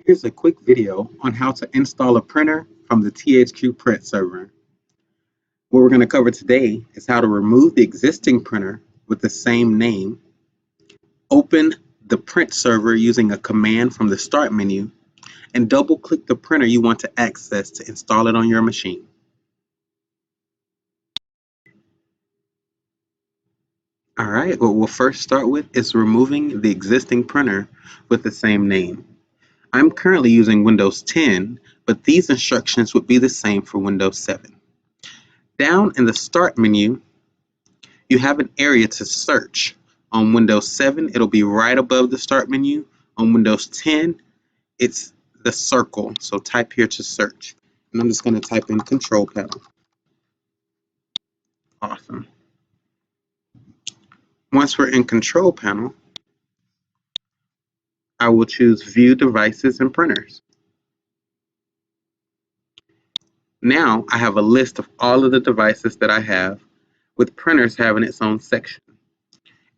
Here's a quick video on how to install a printer from the THQPrint server. What we're going to cover today is how to remove the existing printer with the same name, open the print server using a command from the Start menu, and double-click the printer you want to access to install it on your machine. All right, what we'll first start with is removing the existing printer with the same name. I'm currently using Windows 10, but these instructions would be the same for Windows 7. Down in the Start menu, you have an area to search. On Windows 7, it'll be right above the Start menu. On Windows 10, it's the circle. So type here to search. And I'm just going to type in Control Panel. Awesome. Once we're in Control Panel, I will choose View Devices and Printers. Now I have a list of all of the devices that I have, with printers having its own section.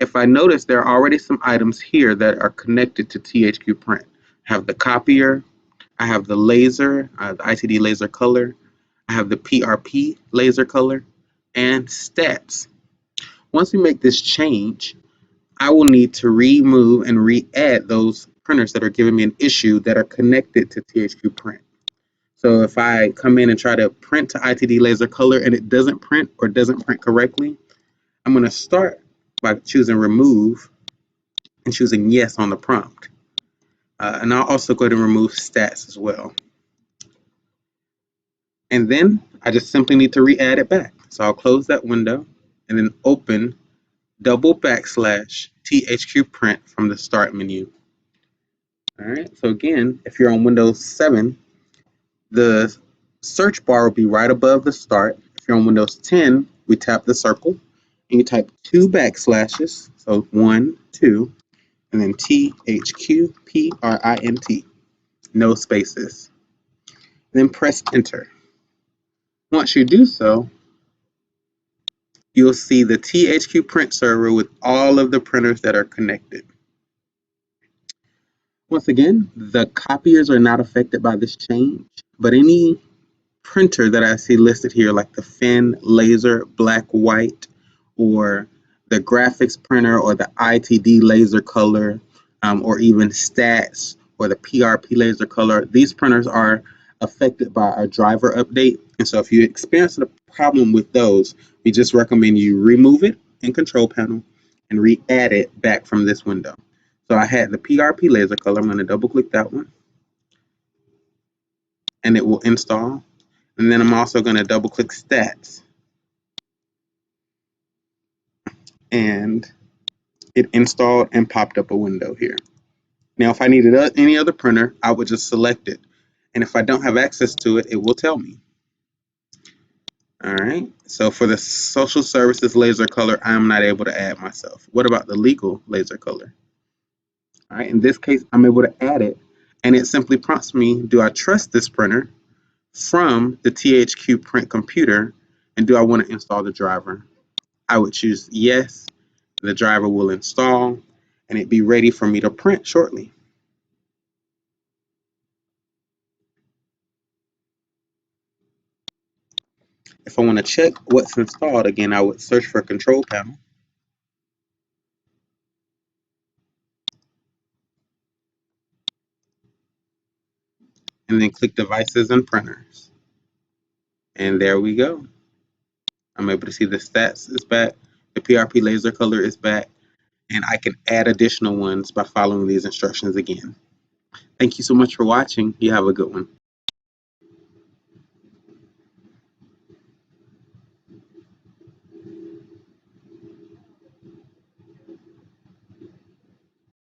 If I notice, there are already some items here that are connected to THQPrint. I have the copier, I have the laser, the ITD laser color, I have the PRP laser color, and stats. Once we make this change, I will need to remove and re-add those printers that are giving me an issue that are connected to THQPrint. So if I come in and try to print to ITD laser color and it doesn't print or doesn't print correctly, I'm going to start by choosing remove and choosing yes on the prompt. And I'll also go ahead and remove stats as well. And then I just simply need to re-add it back. So I'll close that window and then open /THQPrint from the Start menu. All right, so again, if you're on Windows 7, the search bar will be right above the Start. If you're on Windows 10, we tap the circle and you type 2 backslashes, so 1, 2, and then THQPrint, no spaces. Then press enter. Once you do so, you'll see the THQPrint server with all of the printers that are connected. Once again, the copiers are not affected by this change, but any printer that I see listed here, like the Fin, Laser, Black, White, or the graphics printer, or the ITD laser color, or even Stats, or the PRP laser color, these printers are affected by a driver update. And so if you experience a problem with those, we just recommend you remove it in Control Panel and re-add it back from this window. So I had the PRP laser color. I'm going to double click that one and it will install. And then I'm also going to double click stats and it installed and popped up a window here. Now, if I needed any other printer, I would just select it. And if I don't have access to it, it will tell me. All right, so for the social services laser color, I'm not able to add myself. What about the legal laser color? All right, in this case, I'm able to add it, and it simply prompts me, do I trust this printer from the THQPrint computer, and do I want to install the driver? I would choose yes. The driver will install, and it'd be ready for me to print shortly. If I want to check what's installed, again, I would search for Control Panel. And then click Devices and Printers. And there we go. I'm able to see the stats is back, the PRP laser color is back, and I can add additional ones by following these instructions again. Thank you so much for watching. You have a good one.